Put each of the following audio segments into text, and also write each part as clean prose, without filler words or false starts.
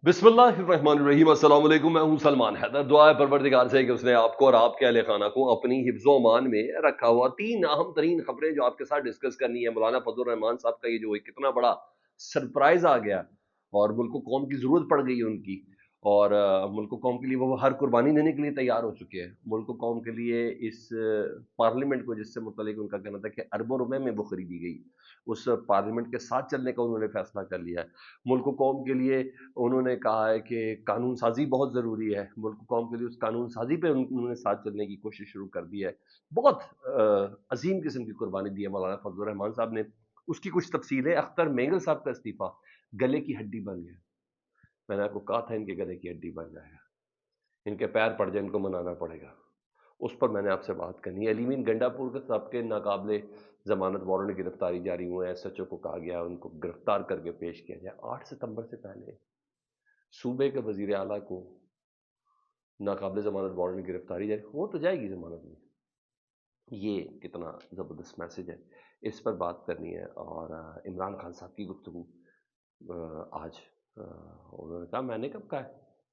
बिस्मिल्लाहिर्रहमानिर्रहीम। अस्सलाम वालेकुम। मैं हूं सलमान हैदर। दुआ है परवरदिगार से कि उसने आपको और आपके अहले खाना को अपनी हिफ्ज़ो अमान में रखा हुआ। तीन अहम तरीन खबरें जो आपके साथ डिस्कस करनी है। मौलाना फजल रहमान साहब का ये जो एक कितना बड़ा सरप्राइज आ गया और मुल्क को कौम की जरूरत पड़ गई है उनकी, और मुल्क को कौम के लिए वो हर कुर्बानी देने के लिए तैयार हो चुके हैं। मुल्क को कौम के लिए इस पार्लियामेंट को, जिससे मुतल्लिक उनका कहना था कि अरबों रुपए में वो खरीदी गई, उस पार्लियामेंट के साथ चलने का उन्होंने फैसला कर लिया है। मुल्क को कौम के लिए उन्होंने कहा है कि कानून साजी बहुत ज़रूरी है। मुल्क कौम के लिए उस कानून साजी पे उन्होंने साथ चलने की कोशिश शुरू कर दी है। बहुत अजीम किस्म की कुर्बानी दी है मौलाना फजल रहमान साहब ने। उसकी कुछ तफसीलें, अख्तर मेंगल साहब का इस्तीफा गले की हड्डी बन गया। मैंने आपको कहा था इनके गले की हड्डी बन जाएगा, इनके पैर पड़ जाए इनको मनाना पड़ेगा। उस पर मैंने आपसे बात करनी है। अलीमीन गंडापुर के साहब के नाकाबिले जमानत वारंट गिरफ्तारी जारी हुए हैं। एसएचओ को कहा गया उनको गिरफ्तार करके पेश किया जाए। 8 सितंबर से पहले सूबे के वजीर आला को नाकाबिले जमानत वारंट गिरफ्तारी जारी हो तो जाएगी जमानत में। ये कितना ज़बरदस्त मैसेज है, इस पर बात करनी है। और इमरान खान साहब की गुफ्तगू आज उन्होंने कहा, मैंने कब कहा है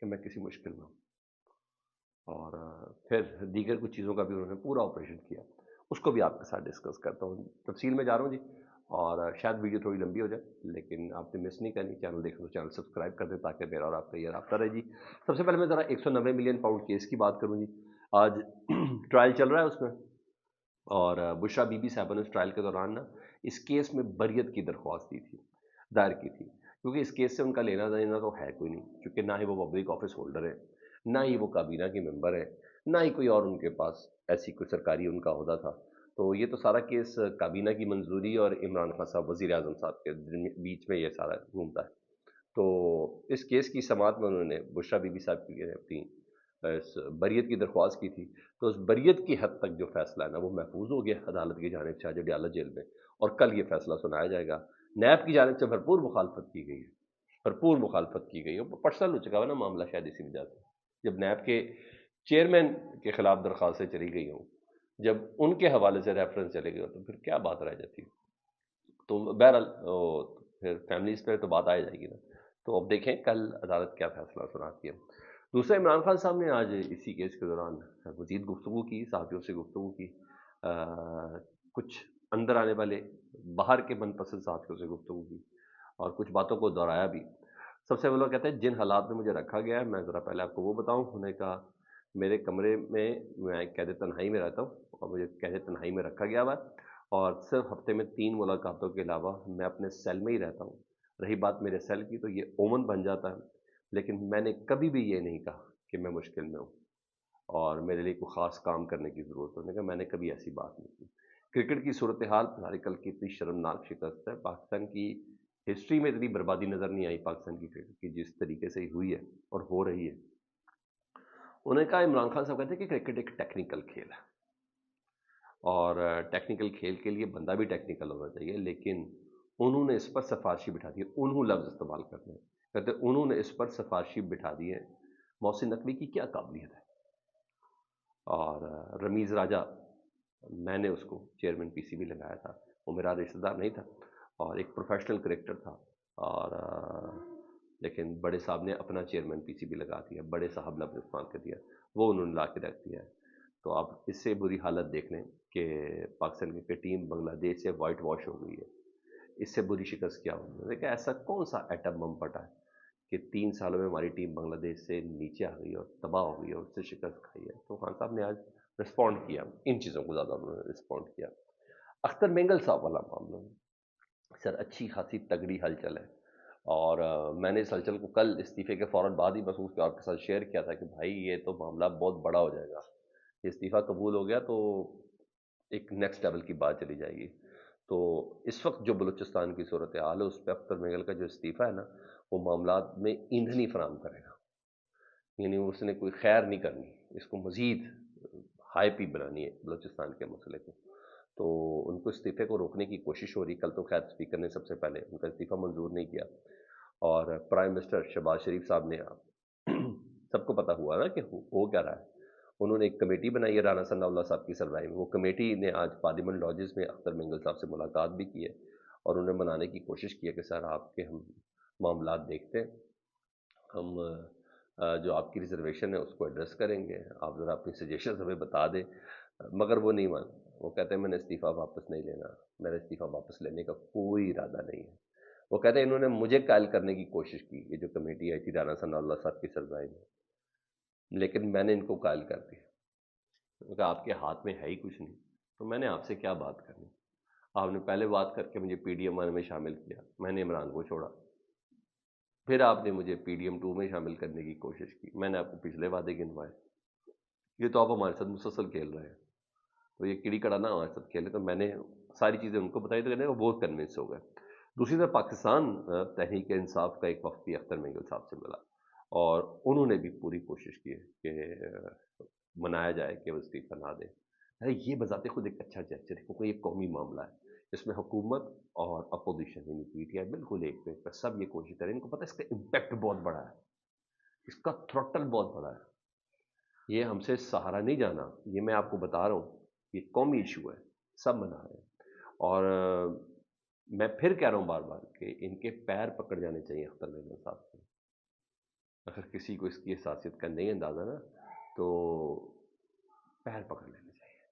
कि मैं किसी मुश्किल में हूँ। और फिर दीगर कुछ चीज़ों का भी उन्होंने पूरा ऑपरेशन किया, उसको भी आपके साथ डिस्कस करता हूँ। तफसील में जा रहा हूँ जी, और शायद वीडियो थोड़ी लंबी हो जाए, लेकिन आपने मिस नहीं करनी। चैनल देख लो, चैनल सब्सक्राइब कर दें ताकि मेरा और आपका ये राब्ता रहे जी। सबसे पहले मैं ज़रा 190 मिलियन पाउंड केस की बात करूँ जी। आज ट्रायल चल रहा है उसमें, और बुशरा बीबी साहबा ने उस ट्रायल के दौरान ना इस केस में बरियत की दरख्वास्त दी थी, दायर की थी, क्योंकि इस केस से उनका लेना देना तो है कोई नहीं, क्योंकि ना ही वो पब्लिक ऑफिस होल्डर है, ना ही वो काबीना के मेंबर है, ना ही कोई और उनके पास ऐसी कोई सरकारी उनका ओहदा था। तो ये तो सारा केस काबीना की मंजूरी और इमरान खान साहब वज़ीर आज़म साहब के बीच में ये सारा घूमता है। तो इस केस की समाअत में उन्होंने बुशरा बीबी साहब की अपनी इस बरियत की दरख्वास्त की थी। तो उस बरियत की हद तक जो फैसला है ना वो महफूज हो गया अदालत की जानिब से आज अडयाला जेल में, और कल ये फैसला सुनाया जाएगा। नैब की जानिब से भरपूर मुखालफत की गई है, भरपूर मुखालफत की गई है। पर्सनल हो चुका है ना मामला शायद इसी वजह से। जब नैब के चेयरमैन के खिलाफ दरख्वास्तें चली गई हों, जब उनके हवाले से रेफरेंस चले गए हो, तो फिर क्या बात रह जाती। तो बहरहाल फिर फैमिलीज पे तो बात आ जाएगी ना। तो अब देखें कल अदालत क्या फैसला सुनाती है। दूसरा, इमरान खान साहब ने आज इसी केस के दौरान मजीद गुफ्तगू की, सहाफ़ियों से गुफ्तगू की। कुछ अंदर आने वाले बाहर के मनपसंद सहाफ़ियों से गुफ्तगू की, और कुछ बातों को दोहराया भी। सबसे पहले वो कहते हैं, जिन हालात में मुझे रखा गया है, मैं ज़रा पहले आपको वो बताऊँ। उन्होंने कहा, मेरे कमरे में मैं कैद तन्हाई में रहता हूँ और मुझे कैद तन्हाई में रखा गया हुआ है, और सिर्फ हफ्ते में 3 मुलाकातों के अलावा मैं अपने सेल में ही रहता हूँ। रही बात मेरे सेल की, तो ये ओमन बन जाता है, लेकिन मैंने कभी भी ये नहीं कहा कि मैं मुश्किल में हूँ और मेरे लिए कोई ख़ास काम करने की ज़रूरत है। उन्होंने कहा, मैंने कभी ऐसी बात नहीं की। क्रिकेट की सूरत हाल हमारे कल की इतनी शर्मनाक शिकस्त है। पाकिस्तान की हिस्ट्री में इतनी बर्बादी नज़र नहीं आई पाकिस्तान की क्रिकेट की, जिस तरीके से हुई है और हो रही है। उन्होंने कहा, इमरान खान साहब कहते हैं कि क्रिकेट एक टेक्निकल खेल है, और टेक्निकल खेल के लिए बंदा भी टेक्निकल होना चाहिए, लेकिन उन्होंने इस पर सिफारशी बिठा दी है। उन्होंने लफ्ज़ इस्तेमाल करते हैं, कहते उन्होंने इस पर सिफारशी बिठा दी है। मोहसिन नकवी की क्या काबिलियत है। और रमीज़ राजा, मैंने उसको चेयरमैन पीसीबी लगाया था, वो मेरा रिश्तेदार नहीं था और एक प्रोफेशनल क्रिकेटर था, और लेकिन बड़े साहब ने अपना चेयरमैन पीसीबी लगा दिया, बड़े साहब लफ्ज़ इस्तेमाल कर दिया, वो उन्होंने ला के रख दिया है। तो आप इससे बुरी हालत देख लें कि पाकिस्तान क्रिकेट टीम बांग्लादेश से वाइट वॉश हो गई है। इससे बुरी शिकस्त क्या होगी। देखिए, ऐसा कौन सा एटम बम फटा है कि 3 सालों में हमारी टीम बांग्लादेश से नीचे आ गई और तबाह हो गई और उससे शिकस्त खाई है। तो खान साहब ने आज रिस्पॉन्ड किया, इन चीज़ों को ज़्यादा उन्होंने रिस्पॉन्ड किया। अख्तर मेंगल साहब वाला मामला, सर अच्छी खासी तगड़ी हलचल है, और मैंने इस हलचल को कल इस्तीफे के फ़ौरन बाद ही महसूस किया, आपके साथ शेयर किया था कि भाई ये तो मामला बहुत बड़ा हो जाएगा। इस्तीफ़ा कबूल हो गया तो एक नेक्स्ट लेवल की बात चली जाएगी। तो इस वक्त जो बलूचिस्तान की सूरत हाल है, उस पर अख्तर मेंगल का जो इस्तीफ़ा है ना, वो मामलात में ईंधन ही फराहम करेगा। यानी उसने कोई खैर नहीं करनी, इसको मज़ीद हाई पी बनानी है बलूचिस्तान के मसले को। तो उनको इस्तीफ़े को रोकने की कोशिश हो रही। कल तो खैर स्पीकर ने सबसे पहले उनका इस्तीफ़ा मंजूर नहीं किया, और प्राइम मिनिस्टर शहबाज शरीफ साहब ने सबको पता हुआ ना कि हो क्या रहा है। उन्होंने एक कमेटी बनाई है राना सनाउल्लाह साहब की सरबराही में। वो कमेटी ने आज पार्लियामेंट लॉजेस में अख्तर मेंगल साहब से मुलाकात भी की है, और उन्हें मनाने की कोशिश की है कि सर आपके हम मामलात देखते हैं, ہم جو آپ کی ریزرویشن ہے اس کو ایڈریس کریں گے، آپ ذرا اپنی سجیشنز ہمیں بتا دیں۔ مگر وہ نہیں مان، وہ کہتے ہیں میں نے استعفیٰ واپس نہیں لینا، میرا استعفیٰ واپس لینے کا کوئی ارادہ نہیں ہے۔ وہ کہتے ہیں انہوں نے مجھے قائل کرنے کی کوشش کی، یہ جو کمیٹی آئی تھی رانا ثناء اللہ صاحب کی سربراہی میں، لیکن میں نے ان کو قائل کر دیا۔ کیونکہ آپ کے ہاتھ میں ہے ہی کچھ نہیں، تو میں نے آپ سے کیا بات کرنی؟ آپ نے پہلے بات کر کے مجھے پی ڈی ایم ون میں شامل کیا، میں نے عمران کو چھوڑا، پھر آپ نے مجھے پی ڈی ایم ٹو میں شامل کرنے کی کوشش کی، میں نے آپ کو پچھلے وعدے گنوائے۔ یہ تو آپ ہمارے ساتھ مسلسل کھیل رہے ہیں، تو یہ کیڑی کڑا نہ ہمارے ساتھ کھیلے۔ تو میں نے ساری چیزیں ان کو بتائی، تو کہتے ہیں وہ بہت کنونس ہو گئے۔ دوسری طرف پاکستان تحریک انصاف کا ایک وفد بھی اختر مینگل صاحب سے ملا، اور انہوں نے بھی پوری کوشش کی ہے کہ منایا جائے کہ وہ استعفیٰ نہ دیں۔ یہ بذات خود ایک اچھا جیسچر ہے، کیونکہ یہ قومی معاملہ ہے، اس میں حکومت اور اپوزیشن یعنی پی ٹی آئی بالکل ایک پہ پر سب یہ کوشش کریں۔ ان کو پتہ ہے اس کا امپیکٹ بہت بڑا ہے، اس کا تھروٹل بہت بڑا ہے، یہ ہم سے سہارا نہیں جانا۔ یہ میں آپ کو بتا رہا ہوں، یہ قومی ایشو ہے، سب منا رہے ہیں۔ اور میں پھر کہہ رہا ہوں بار بار کہ ان کے پیر پکڑ جانے چاہیے اختر مینگل صاحب سے۔ اگر کسی کو اس کی حساسیت کا نہیں اندازہ نا، تو پیر پکڑ لینے چاہیے،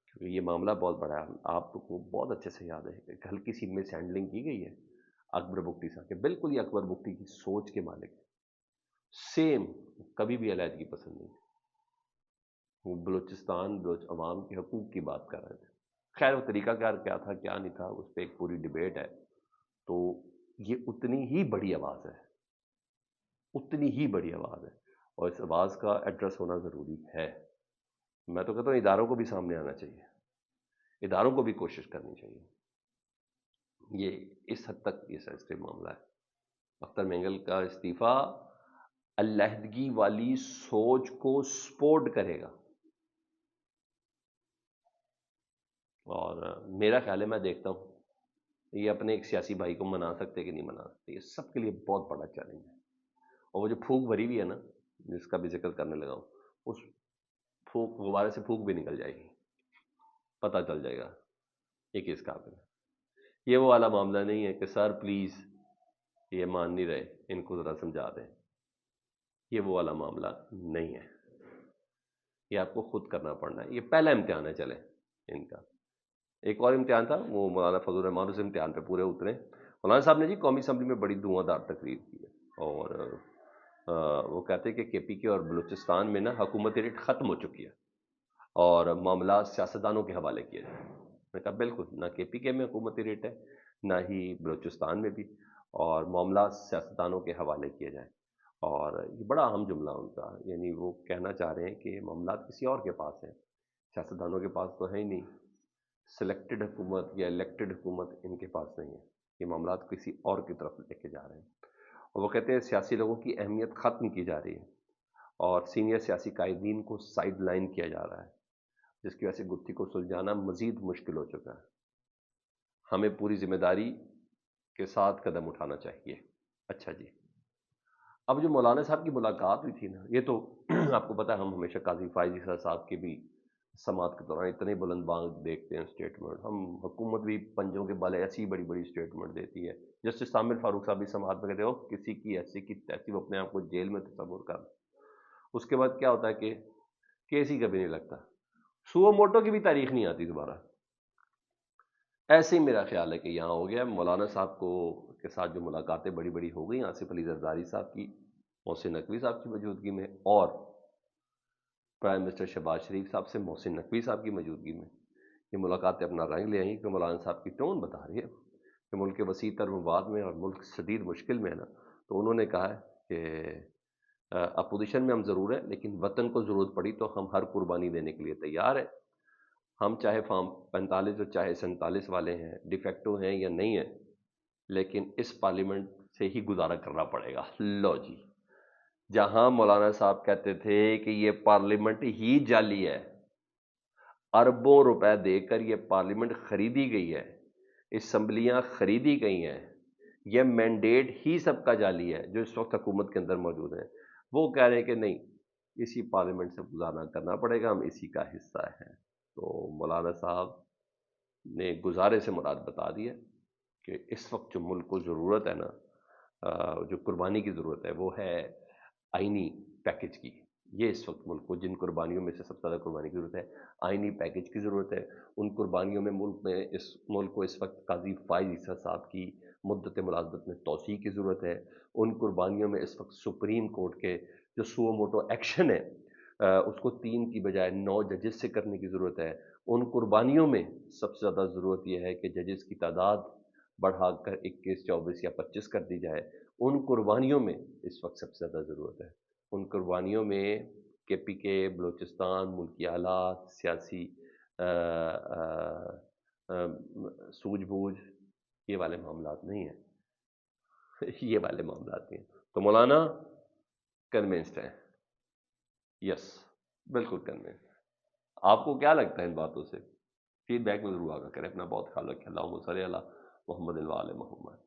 کیونکہ یہ معاملہ بہت بڑا ہے۔ آپ کو بہت اچھے سے یاد ہے کہ ہلکی سی مس ہینڈلنگ کی گئی ہے اکبر بگٹی صاحب کے، بالکل یہ اکبر بگٹی کی سوچ کے مالک سیم، کبھی بھی علیحدگی پسند نہیں، وہ بلوچستان بلوچ عوام کے حقوق کی بات کر رہے تھے۔ خیر وہ طریقہ کار کیا تھا کیا نہیں تھا، اس پہ ایک پوری ڈیبیٹ ہے۔ تو یہ اتنی ہی بڑی آواز ہے، اتنی ہی بڑی آواز ہے، اور اس آواز کا ایڈریس ہونا ضروری ہے۔ میں تو کہتا ہوں اداروں کو بھی سامنے آنا چاہیے، اداروں کو بھی کوشش کرنی چاہیے۔ یہ اس حد تک یہ سینسٹیو معاملہ ہے۔ اختر مینگل کا استعفیٰ علیحدگی والی سوچ کو سپورٹ کرے گا، اور میرا خیال ہے، میں دیکھتا ہوں یہ اپنے ایک سیاسی بھائی کو منا سکتے کہ نہیں منا سکتے، یہ سب کے لیے بہت بڑا چیلنج ہے۔ اور وہ جو پھونک بھری ہوئی ہے نا، جس کا بھی ذکر کرنے لگا ہوں، اس پھونک غبارے سے پھونک بھی نکل جائے گی، پتہ چل جائے گا یہ کس قابل ہے۔ یہ وہ والا معاملہ نہیں ہے کہ سر پلیز یہ مان نہیں رہے، ان کو ذرا سمجھا دیں، یہ وہ والا معاملہ نہیں ہے، یہ آپ کو خود کرنا پڑنا ہے۔ یہ پہلا امتحان ہے چلے ان کا۔ ایک اور امتحان تھا، وہ مولانا فضل الرحمان اس امتحان پہ پورے اترے۔ مولانا صاحب نے جی قومی اسمبلی میں بڑی دھواں دار تقریر کی ہے، اور وہ کہتے ہیں کہ کے پی کے اور بلوچستان میں نا حکومتی ریٹ ختم ہو چکی ہے، اور معاملات سیاستدانوں کے حوالے کیے جائیں۔ میں نے کہا بالکل، نہ کے پی کے میں حکومتی ریٹ ہے، نہ ہی بلوچستان میں بھی، اور معاملات سیاستدانوں کے حوالے کیے جائیں۔ اور یہ بڑا اہم جملہ ان کا، یعنی وہ کہنا چاہ رہے ہیں کہ معاملات کسی اور کے پاس ہیں، سیاستدانوں کے پاس تو ہے ہی نہیں، سلیکٹڈ حکومت یا الیکٹڈ حکومت ان کے پاس نہیں ہے، یہ معاملات کسی اور کی طرف لے کے جا رہے ہیں۔ اور وہ کہتے ہیں سیاسی لوگوں کی اہمیت ختم کی جا رہی ہے، اور سینئر سیاسی قائدین کو سائیڈ لائن کیا جا رہا ہے، جس کی وجہ سے گتھی کو سلجھانا مزید مشکل ہو چکا ہے۔ ہمیں پوری ذمہ داری کے ساتھ قدم اٹھانا چاہیے۔ اچھا جی، اب جو مولانا صاحب کی ملاقات ہوئی تھی نا، یہ تو آپ کو پتہ ہے ہم ہمیشہ قاضی فائز عیسیٰ صاحب کی بھی سماعت کے دوران اتنے بلند بانگ دیکھتے ہیں اسٹیٹمنٹ، ہم حکومت بھی پنجوں کے بل ایسی بڑی بڑی اسٹیٹمنٹ دیتی ہے۔ جسٹس عامر فاروق صاحب بھی سماعت میں کہتے ہو کسی کی ایسی کی تیسی، وہ اپنے آپ کو جیل میں تصور کر، اس کے بعد کیا ہوتا ہے کہ کیس ہی کبھی نہیں لگتا، سو موٹو کی بھی تاریخ نہیں آتی دوبارہ۔ ایسے ہی میرا خیال ہے کہ یہاں ہو گیا۔ مولانا صاحب کو کے ساتھ جو ملاقاتیں بڑی بڑی ہو گئی آصف علی زرداری صاحب کی، محسن نقوی صاحب کی موجودگی میں، اور پرائم منسٹر شہباز شریف صاحب سے محسن نقوی صاحب کی موجودگی میں، یہ ملاقاتیں اپنا رنگ لے آئیں کہ مولانا صاحب کی ٹون بتا رہی ہے کہ ملک کے وسیع تر مفاد میں اور ملک شدید مشکل میں ہے نا، تو انہوں نے کہا ہے کہ اپوزیشن میں ہم ضرور ہیں، لیکن وطن کو ضرورت پڑی تو ہم ہر قربانی دینے کے لیے تیار ہیں۔ ہم چاہے فارم 45 اور چاہے 47 والے ہیں، ڈیفیکٹو ہیں یا نہیں ہیں، لیکن اس پارلیمنٹ سے ہی گزارا کرنا پڑے گا۔ لو جی، جہاں مولانا صاحب کہتے تھے کہ یہ پارلیمنٹ ہی جعلی ہے، اربوں روپے دے کر یہ پارلیمنٹ خریدی گئی ہے، اسمبلیاں خریدی گئی ہیں، یہ مینڈیٹ ہی سب کا جعلی ہے جو اس وقت حکومت کے اندر موجود ہیں، وہ کہہ رہے ہیں کہ نہیں، اسی پارلیمنٹ سے گزارا کرنا پڑے گا، ہم اسی کا حصہ ہیں۔ تو مولانا صاحب نے گزارے سے مراد بتا دیا کہ اس وقت جو ملک کو ضرورت ہے نا، جو قربانی کی ضرورت ہے وہ ہے آئینی پیکج کی. یہ اس وقت ملک کو جن قربانیوں میں سے سب سے زیادہ قربانی کی ضرورت ہے آئینی پیکج کی ضرورت ہے. ان قربانیوں میں اس ملک کو اس وقت قاضی فائز عیسیٰ صاحب کی مدت ملازمت میں توسیع کی ضرورت ہے. ان قربانیوں میں اس وقت سپریم کورٹ کے جو سو موٹو ایکشن ہے اس کو 3 کی بجائے 9 ججز سے کرنے کی ضرورت ہے. ان قربانیوں میں سب سے زیادہ ضرورت یہ ہے کہ ججز کی تعداد بڑھا کر 21 24 یا 25 کر دی جائے. ان قربانیوں میں اس وقت سب سے زیادہ ضرورت ہے. ان قربانیوں میں کے پی کے بلوچستان ملکی حالات سیاسی سوجھ بوجھ یہ والے معاملات نہیں ہیں. یہ والے معاملات نہیں ہیں. تو مولانا کنونسڈ ہیں؟ یس بالکل کنونسڈ. آپ کو کیا لگتا ہے ان باتوں سے؟ فیڈ بیک میں ضرور آگاہ کریں. اپنا بہت خیال رکھیں. اللہم صلی علی محمد و آل محمد.